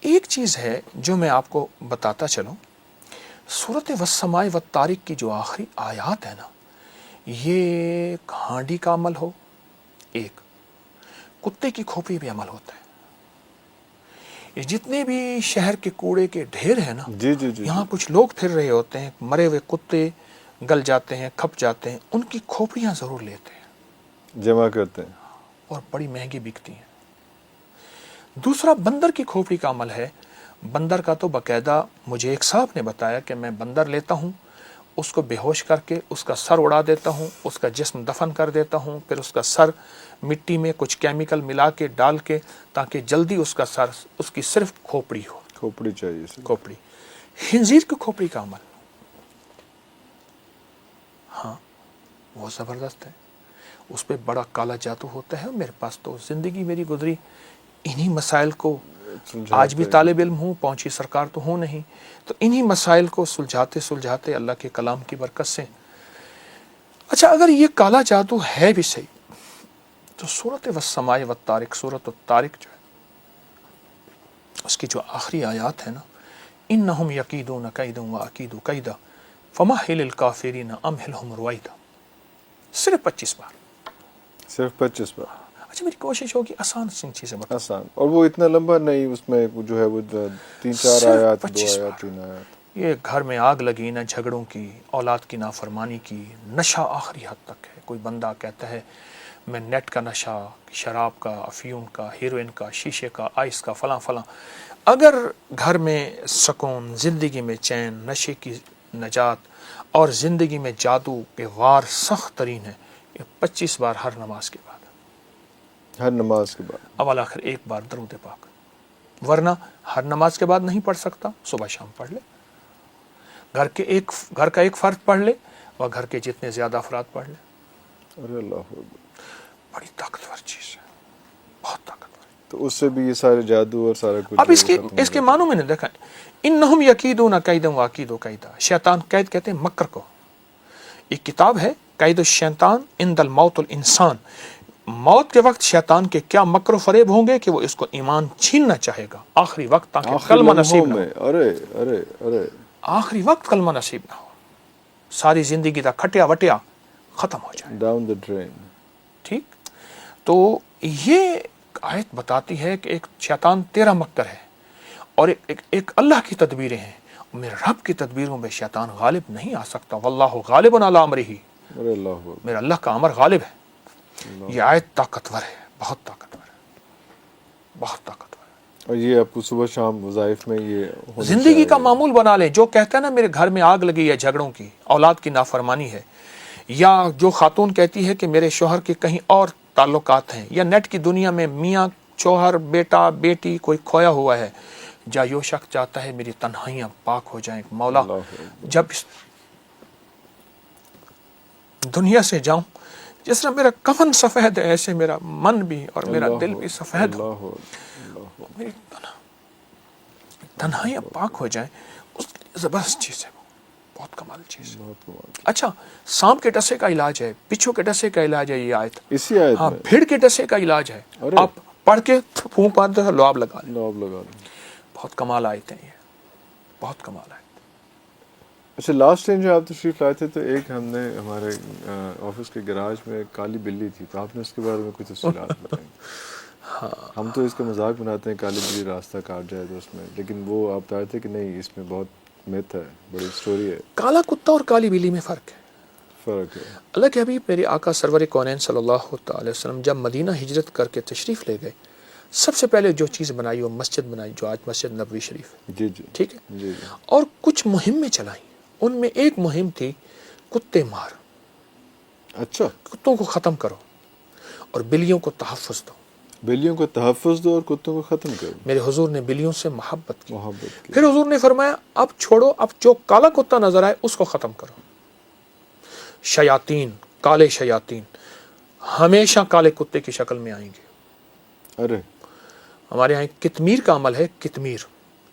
ایک چیز ہے جو میں آپ کو بتاتا چلوں، سورۃ والسماء والطارق کی جو آخری آیات ہے نا، یہ ہانڈی کا عمل ہو، ایک کتے کی کھوپڑی پہ عمل ہوتا ہے. یہ جتنے بھی شہر کے کوڑے کے ڈھیر ہیں نا، یہاں کچھ لوگ پھر رہے ہوتے ہیں، مرے ہوئے کتے گل جاتے ہیں، کھپ جاتے ہیں، ان کی کھوپڑیاں ضرور لیتے ہیں، جمع کرتے ہیں، اور بڑی مہنگی بکتی ہیں. دوسرا بندر کی کھوپڑی کا عمل ہے. بندر کا تو باقاعدہ مجھے ایک صاحب نے بتایا کہ میں بندر لیتا ہوں، اس کو بے ہوش کر کے اس کا سر اڑا دیتا ہوں، اس کا جسم دفن کر دیتا ہوں، پھر اس کا سر مٹی میں کچھ کیمیکل ملا کے ڈال کے تاکہ جلدی اس کا سر، اس کی صرف کھوپڑی ہو. کھوپڑی چاہیے. کھوپڑی. خنزیر کی کھوپڑی کا عمل، ہاں وہ زبردست ہے، اس پہ بڑا کالا جادو ہوتا ہے. میرے پاس تو زندگی میری گزری انہی مسائل کو، آج بھی طالب علم ہوں، پہنچی سرکار تو ہوں نہیں، تو انہی مسائل کو سلجھاتے سلجھاتے اللہ کے کلام کی برکت سے. اچھا، اگر یہ کالا جادو ہے بھی صحیح تو سورۃ والسماء والطارق، سورۃ الطارق جو ہے اس کی جو آخری آیات ہے نا، انہم یکیدون کیدا واکید کیدا فمہل الکافرین امہلہم رویدا، صرف 25 بار. صرف 25 بار. اچھا، میری کوشش ہوگی آسان سی چیزیں بتا. آسان، اور وہ اتنا لمبا نہیں، اس میں جو ہے وہ 3-4 آیات، 2 آیات، 3 آیات. یہ گھر میں آگ لگی نہ جھگڑوں کی، اولاد کی نافرمانی کی، نشہ آخری حد تک ہے. کوئی بندہ کہتا ہے میں نیٹ کا نشہ، شراب کا، افیون کا، ہیروئن کا، شیشے کا، آئس کا، فلاں فلاں. اگر گھر میں سکون، زندگی میں چین، نشے کی نجات اور زندگی میں جادو کے وار سخت ترین ہے، یہ 25 بار ہر نماز کے بعد، ہر نماز کے بعد اول آخر ایک بار درود پاک. ورنہ ہر نماز کے بعد نہیں پڑھ سکتا، صبح شام پڑھ لے. گھر کا ایک فرد پڑھ لے اور گھر کے جتنے زیادہ افراد پڑھ لے. ارے اللہ، بڑی طاقتور چیز ہے، بہت طاقتور. تو اس سے بھی یہ سارے جادو اور سارا کچھ اب اس کے معنوں میں نے دیکھا، انہم یکیدون کیدا واکید کیدا. شیطان قید کہتے ہیں مکر کو. ایک کتاب ہے قید الشیطان عند الموت الانسان. موت کے وقت شیطان کے کیا مکر و فریب ہوں گے کہ وہ اس کو ایمان چھیننا چاہے گا آخری وقت، تاکہ کلمہ نصیب نہ ہو. ارے آخری وقت کلمہ نصیب نہ ہو، ساری زندگی کا کھٹیا وٹیا ختم ہو جائے، ڈاؤن دا ڈرین. ٹھیک. تو یہ آیت بتاتی ہے کہ ایک شیطان تیرا مکر ہے اور ایک اللہ کی تدبیریں ہیں. میرے رب کی تدبیروں میں شیطان غالب نہیں آ سکتا. واللہ غالب علی امرہ، میرا اللہ کا امر غالب ہے. یہ آیت طاقتور ہے، بہت طاقتور ہے، بہت طاقتور ہے. اور یہ آپ کو صبح شام وظائف میں یہ زندگی کا معمول بنا لیں. جو کہتا ہے نا میرے گھر میں آگ لگی ہے جھگڑوں کی، اولاد کی نافرمانی ہے، یا جو خاتون کہتی ہے کہ میرے شوہر کے کہیں اور تعلقات ہیں، یا نیٹ کی دنیا میں میاں شوہر، بیٹا بیٹی کوئی کھویا ہوا ہے، یا یہ شخص چاہتا ہے میری تنہائیاں پاک ہو جائیں. مولا جب اس دنیا سے جاؤں، جس طرح میرا کفن سفید ہے ایسے میرا من بھی اور میرا دل بھی سفید ہو، میری تنہائیاں پاک ہو جائیں. اس زبردست چیز ہے، بہت کمال چیز ہے. اچھا، سانپ کے ڈسے کا علاج ہے، بچھو کے ڈسے کا علاج ہے یہ آیت. اسی آیت ہاں، میں بھیڑ کے ڈسے کا علاج ہے. آپ پڑھ کے پھونک مارتے ہیں، لعاب لگا لیں. بہت کمال آیت ہیں یہ، بہت کمال آیت. اچھا، لاسٹ ٹائم جو آپ تشریف لائے تھے تو ایک ہم نے ہمارے آفس کے گراج میں ایک کالی بلی تھی، تو آپ نے اس کے بارے میں کچھ تفصیلات بتائیں. ہم تو اس کا مذاق بناتے ہیں کالی بلی راستہ کاٹ جائے تو اس میں، لیکن وہ آپ بتا رہے تھے کہ نہیں، اس میں بہت میتھ ہے، بڑی سٹوری ہے. کالا کتا اور کالی بلی میں فرق ہے. اللہ کے حبیب میرے آقا سرور کونین صلی اللہ تعالی وسلم جب مدینہ ہجرت کر کے تشریف لے گئے، سب سے پہلے جو چیز بنائی وہ مسجد بنائی، جو آج مسجد نبوی شریف ہے. جی ٹھیک ہے. اور کچھ مہمیں چلائیں. ان میں ایک مہم تھی کتے مار. اچھا، کتوں کو ختم کرو اور بلیوں کو تحفظ دو. بلیوں کو تحفظ دو اور کتوں کو ختم کرو. میرے حضور نے بلیوں سے محبت کی. پھر حضور نے فرمایا اب چھوڑو، اب جو کالا کتا نظر آئے اس کو ختم کرو. شیاطین، کالے شیاطین ہمیشہ کالے کتے کی شکل میں آئیں گے. ارے ہمارے یہاں کتمیر کا عمل ہے. کتمیر،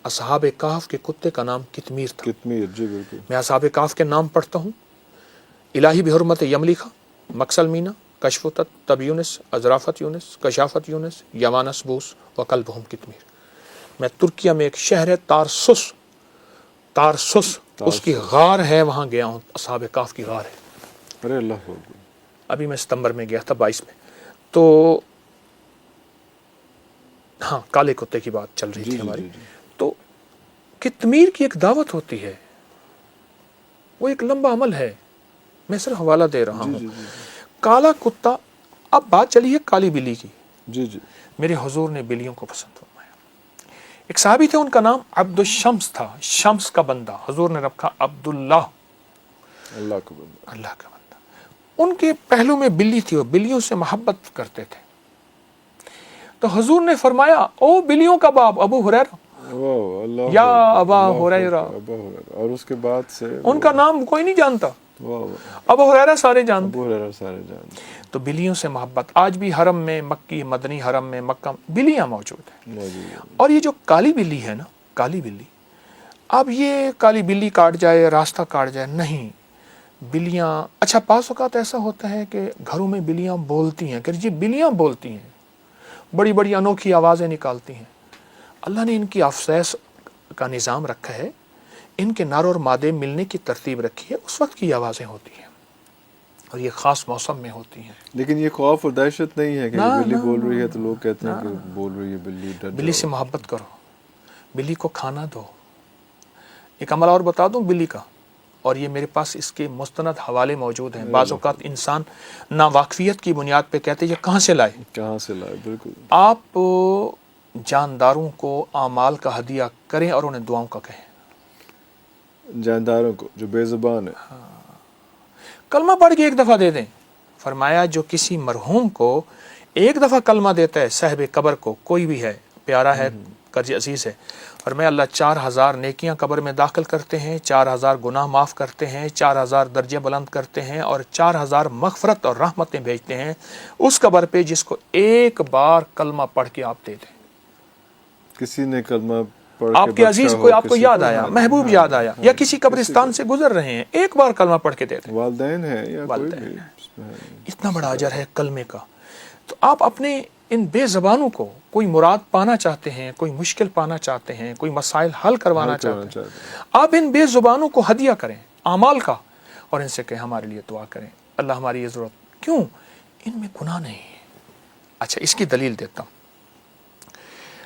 اصحاب کہف کے کتے کا نام کتمیر تھا. کتمیر، جی بالکل. میں اصحاب کہف کے نام پڑھتا ہوں: الہی بحرمت یملیخا، مکسل مینا، کشفتت، تب یونس، ازرافت یونس، کشافت یونس، یوانس بوس و قلبہم کتمیر. میں ترکیہ میں ایک شہر ہے تارسس اس کی غار ہے، وہاں گیا ہوں، اصحاب کہف کی غار ہے. ارے اللہ اکبر. ابھی میں ستمبر میں گیا تھا 22 میں. تو ہاں کالے کتے کی بات چل رہی تھی ہماری. تو کتمیر کی ایک دعوت ہوتی ہے، وہ ایک لمبا عمل ہے، میں صرف حوالہ دے رہا ہوں. کالا کتا. اب بات چلی ہے کالی بلی کی. جی جی. میرے حضور نے بلیوں کو پسند فرمایا. ایک صحابی تھے، ان کا نام عبد الشمس تھا، شمس کا بندہ. حضور نے رکھا عبداللہ، اللہ کا بندہ. اللہ کا بندہ. ان کے پہلو میں بلی تھی، وہ بلیوں سے محبت کرتے تھے. تو حضور نے فرمایا او بلیوں کا باپ ابو ہریرہ، یا ابا ہریرہ. اور اس کے بعد سے ان کا نام کوئی نہیں جانتا، ابو ہریرہ سارے جانتے. تو بلیوں سے محبت. آج بھی حرم میں، مکی مدنی حرم میں، مکہ بلیاں موجود ہیں. اور یہ جو کالی بلی ہے نا، کالی بلی، اب یہ کالی بلی کاٹ جائے، راستہ کاٹ جائے، نہیں. بلیاں اچھا بعض اوقات ایسا ہوتا ہے کہ گھروں میں بلیاں بولتی ہیں، کہ یہ بلیاں بولتی ہیں، بڑی بڑی انوکھی آوازیں نکالتی ہیں. اللہ نے ان کی افسیس کا نظام رکھا ہے، ان کے نر اور مادے ملنے کی ترتیب رکھی ہے، اس وقت کی آوازیں ہوتی ہیں، اور یہ خاص موسم میں ہوتی ہیں. لیکن یہ خوف اور دہشت نہیں ہے کہ بلی بول رہی ہے تو لوگ کہتے ہیں کہ بول رہی ہے بلی، ڈر جاؤ. بلی سے محبت کرو، بلی کو کھانا دو. ایک عمل اور بتا دوں بلی کا، اور یہ میرے پاس اس کے مستند حوالے موجود ہیں. بعض اوقات انسان ناواقفیت کی بنیاد پہ کہتے ہیں یہ کہاں سے لائے. بالکل. آپ جانداروں کو اعمال کا ہدیہ کریں اور انہیں دعاؤں کا کہیں. جانداروں کو جو بے زبان ہے، کلمہ پڑھ کے ایک دفعہ دے دیں. فرمایا جو کسی مرحوم کو ایک دفعہ کلمہ دیتا ہے، صاحب قبر کو، کوئی بھی ہے، پیارا ہے، قرض عزیز ہے، اور میں اللہ 4000 نیکیاں قبر میں داخل کرتے ہیں، 4000 گناہ معاف کرتے ہیں، 4000 درجے بلند کرتے ہیں، اور 4000 مغفرت اور رحمتیں بھیجتے ہیں اس قبر پہ جس کو ایک بار کلمہ پڑھ کے آپ دے دیں. کسی نے کلمہ پڑھ آپ کے عزیز کو، آپ کو یاد کو آیا، محبوب یاد آیا، یا کسی قبرستان سے گزر رہے ہیں، ایک بار کلمہ پڑھ کے دے دیں. والدین ہیں یا کوئی بھی، اتنا بڑا اجر ہے کلمے کا. تو آپ اپنے ان بے زبانوں کو، کوئی مراد پانا چاہتے ہیں، کوئی مشکل پانا چاہتے ہیں، کوئی مسائل حل کروانا چاہتے ہیں، آپ ان بے زبانوں کو ہدیہ کریں اعمال کا، اور ان سے کہیں ہمارے لیے دعا کریں، اللہ ہماری یہ ضرورت. کیوں؟ ان میں گناہ نہیں ہے. اچھا اس کی دلیل دیتا ہوں.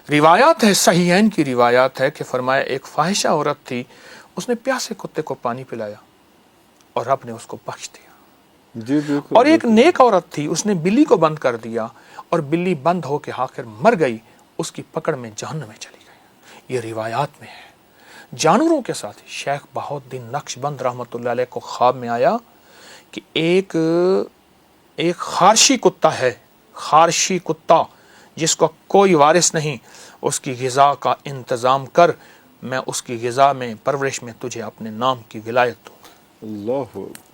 روایات ہے، صحیحین کی روایات ہے کہ فرمایا ایک فاحشہ عورت تھی، اس نے پیاسے کتے کو پانی پلایا اور رب نے اس کو بخش دیا. جی بالکل. اور ایک نیک عورت تھی، اس نے بلی کو بند کر دیا اور بلی بند ہو کے آخر مر گئی، اس کی پکڑ میں جہنم میں چلی گئی. یہ روایات میں ہے. جانوروں کے ساتھ شیخ بہاؤالدین نقش بند رحمۃ اللہ علیہ کو خواب میں آیا کہ ایک خارشی کتا ہے، خارشی کتا جس کو کوئی وارث نہیں، اس کی غذا کا انتظام کر، میں اس کی غذا میں، پرورش میں تجھے اپنے نام کی ولایت دوں. اللہ